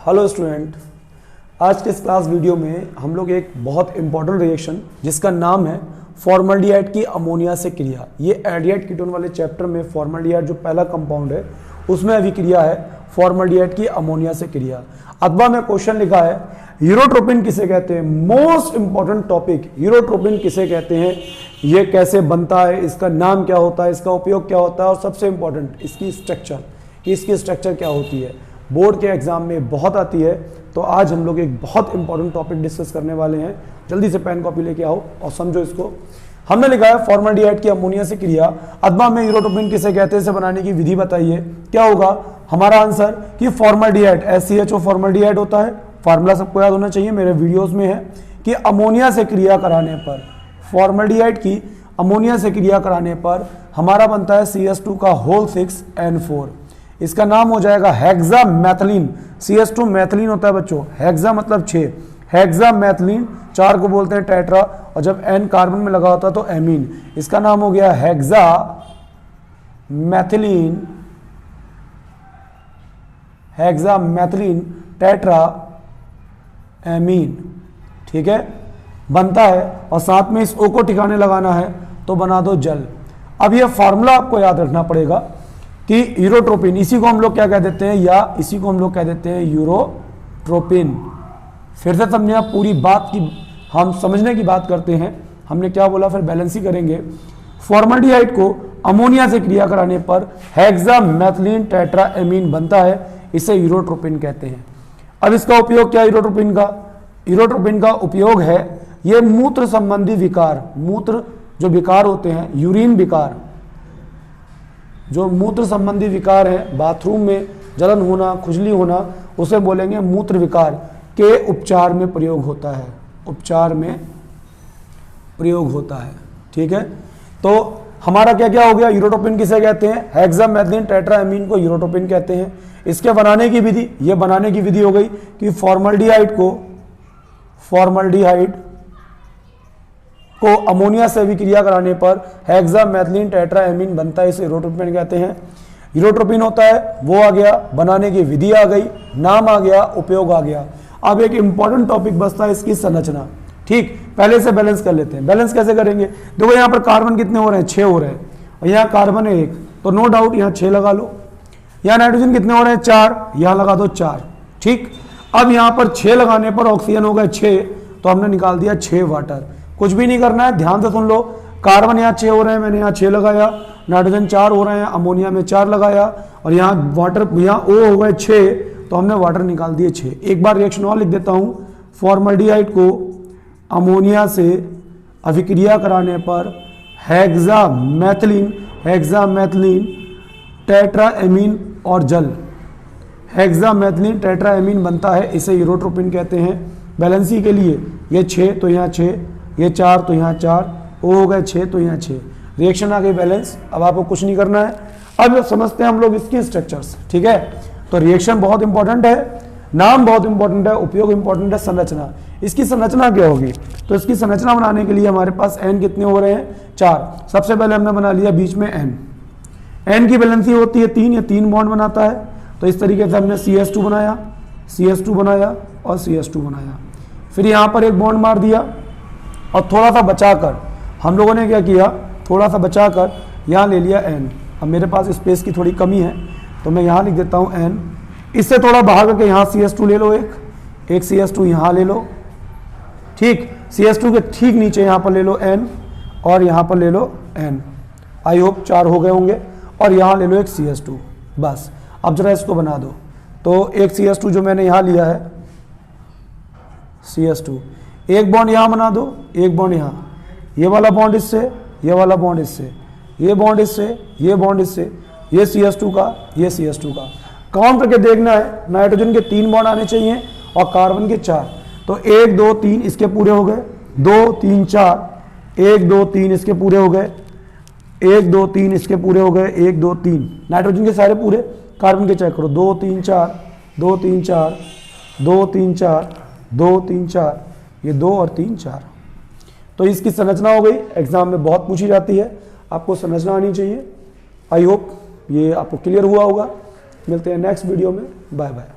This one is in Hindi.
हेलो स्टूडेंट, आज के इस क्लास वीडियो में हम लोग एक बहुत इंपॉर्टेंट रिएक्शन जिसका नाम है फॉर्मल्डिहाइड की अमोनिया से क्रिया। ये एल्डिहाइड कीटोन वाले चैप्टर में फॉर्मल्डिहाइड जो पहला कंपाउंड है उसमें अभिक्रिया है फॉर्मल्डिहाइड की अमोनिया से क्रिया। अथवा में क्वेश्चन लिखा है यूरोट्रोपिन किसे कहते हैं। मोस्ट इंपॉर्टेंट टॉपिक, यूरोट्रोपिन किसे कहते हैं, ये कैसे बनता है, इसका नाम क्या होता है, इसका उपयोग क्या होता है, और सबसे इंपॉर्टेंट इसकी स्ट्रक्चर, इसकी स्ट्रक्चर क्या होती है, बोर्ड के एग्जाम में बहुत आती है। तो आज हम लोग एक बहुत इंपॉर्टेंट टॉपिक डिस्कस करने वाले हैं। जल्दी से पेन कॉपी लेके आओ और समझो इसको। हमने लिखा है फॉर्मल्डिहाइड की अमोनिया से क्रिया, अथवा में यूरोट्रोपिन किसे कहते हैं, इसे बनाने की विधि बताइए। क्या होगा हमारा आंसर कि फॉर्मल्डिहाइड SCHO फॉर्मल्डिहाइड होता है। फार्मूला सबको याद होना चाहिए, मेरे वीडियोस में है कि अमोनिया से क्रिया कराने पर, फॉर्मल्डिहाइड की अमोनिया से क्रिया कराने पर हमारा बनता है CH2 का होल 6N4। इसका नाम हो जाएगा हेक्सामेथिलीन। CH2 मैथिलीन होता है बच्चों, हेक्सा मतलब 6, हेक्सामेथिलीन 4 को बोलते हैं टेट्रा, और जब N कार्बन में लगा होता है तो एमीन। इसका नाम हो गया हेक्सामेथिलीन, हेक्सामेथिलीन टेट्रा एमीन। ठीक है, बनता है और साथ में इस O को ठिकाने लगाना है तो बना दो जल। अब यह फॉर्मूला आपको याद रखना पड़ेगा कि यूरोट्रोपिन, इसी को हम लोग क्या कह देते हैं, या इसी को हम लोग कह देते हैं यूरोट्रोपिन। फिर से समझे, पूरी बात की हम समझने की बात करते हैं। हमने क्या बोला, फिर बैलेंस ही करेंगे। फॉर्मल्डिहाइड को अमोनिया से क्रिया कराने पर हेक्सामेथिलीन टेट्राएमीन बनता है, इसे यूरोट्रोपिन कहते हैं। अब इसका उपयोग क्या है यूरोट्रोपिन का? यूरोट्रोपिन का उपयोग है ये मूत्र संबंधी विकार, मूत्र जो विकार होते हैं, यूरिन विकार, जो मूत्र संबंधी विकार है, बाथरूम में जलन होना, खुजली होना, उसे बोलेंगे मूत्र विकार के उपचार में प्रयोग होता है, उपचार में प्रयोग होता है। ठीक है, तो हमारा क्या क्या हो गया, यूरोट्रोपिन किसे कहते हैं, हेक्सामेथिलीन टेट्राएमीन को यूरोट्रोपिन कहते हैं। इसके बनाने की विधि, ये बनाने की विधि हो गई कि फॉर्मल्डिहाइड को अमोनिया से अभिक्रिया कराने पर हेक्सामेथिलीन टेट्राएमीन बनता है, इसे यूरोट्रोपिन कहते हैं। यूरोट्रोपिन होता है, वो आ गया, बनाने की विधि आ गई, नाम आ गया, उपयोग आ गया। अब एक इंपॉर्टेंट टॉपिक बचता है इसकी संरचना। ठीक, पहले से बैलेंस कर लेते हैं। बैलेंस कैसे करेंगे, देखो यहाँ पर कार्बन कितने हो रहे हैं, 6 हो रहे हैं, और यहाँ कार्बन है 1, तो नो डाउट यहाँ 6 लगा लो। यहाँ नाइट्रोजन कितने हो रहे हैं, 4, यहाँ लगा दो 4। ठीक, अब यहाँ पर 6 लगाने पर ऑक्सीजन हो गए 6, तो हमने निकाल दिया 6 वाटर। कुछ भी नहीं करना है, ध्यान से सुन लो। कार्बन यहाँ 6 हो रहे हैं, मैंने यहाँ 6 लगाया, नाइट्रोजन 4 हो रहे हैं, अमोनिया में 4 लगाया, और यहाँ वाटर, यहाँ O हो गए 6, तो हमने वाटर निकाल दिए 6। एक बार रिएक्शन और लिख देता हूँ, फॉर्मल्डिहाइड को अमोनिया से अभिक्रिया कराने पर हेक्सामेथिलीन टेट्राएमीन और जल, हेक्सामेथिलीन टेट्राएमीन बनता है, इसे यूरोट्रोपिन कहते हैं। बैलेंसी के लिए ये 6 तो यहाँ 6, ये 4 तो यहाँ 4, O हो गए 6 तो यहाँ 6, रिएक्शन आ गई बैलेंस। अब आपको कुछ नहीं करना है, अब समझते हैं हम लोग इसकी स्ट्रक्चर्स। ठीक है, तो रिएक्शन बहुत इंपॉर्टेंट है, नाम बहुत इंपॉर्टेंट है, उपयोग इंपॉर्टेंट है, संरचना। इसकी संरचना क्या होगी, तो इसकी संरचना बनाने के लिए हमारे पास N कितने हो रहे हैं, 4। सबसे पहले हमने बना लिया बीच में N की बैलेंसी होती है 3, ये 3 बॉन्ड बनाता है, तो इस तरीके से हमने CH2 बनाया, CH2 बनाया और CH2 बनाया। फिर यहाँ पर एक बॉन्ड मार दिया, और थोड़ा सा बचाकर हम लोगों ने क्या किया, थोड़ा सा बचाकर यहाँ ले लिया N। अब मेरे पास स्पेस की थोड़ी कमी है, तो मैं यहाँ लिख देता हूँ N। इससे थोड़ा बाहर करके यहाँ CH2 ले लो, एक CH2 यहाँ ले लो। ठीक, CH2 के ठीक नीचे यहाँ पर ले लो N, और यहाँ पर ले लो N। आई होप 4 हो गए होंगे, और यहाँ ले लो एक CH2। बस, अब जरा इसको बना दो। तो एक CH2 जो मैंने यहाँ लिया है CH2, एक बॉन्ड यहाँ बना दो, एक बॉन्ड यहाँ, ये वाला बॉन्ड इससे, ये वाला बॉन्ड इससे, ये बॉन्ड इससे, ये बॉन्ड इससे, ये CH2 का, ये CH2 का। काउंट करके देखना है, नाइट्रोजन के 3 बॉन्ड आने चाहिए और कार्बन के 4। तो 1 2 3 इसके पूरे हो गए, 2 3 4, 1 2 3 इसके पूरे हो गए, 1 2 3 इसके पूरे हो गए, 1 2 3 नाइट्रोजन के सारे पूरे, कार्बन के चेक करो, 2 3 4, 2 3 4, 2 3 4, 2 3 4, ये 2 और 3 4। तो इसकी संरचना हो गई, एग्जाम में बहुत पूछी जाती है, आपको संरचना आनी चाहिए। आई होप ये आपको क्लियर हुआ होगा। मिलते हैं नेक्स्ट वीडियो में, बाय बाय।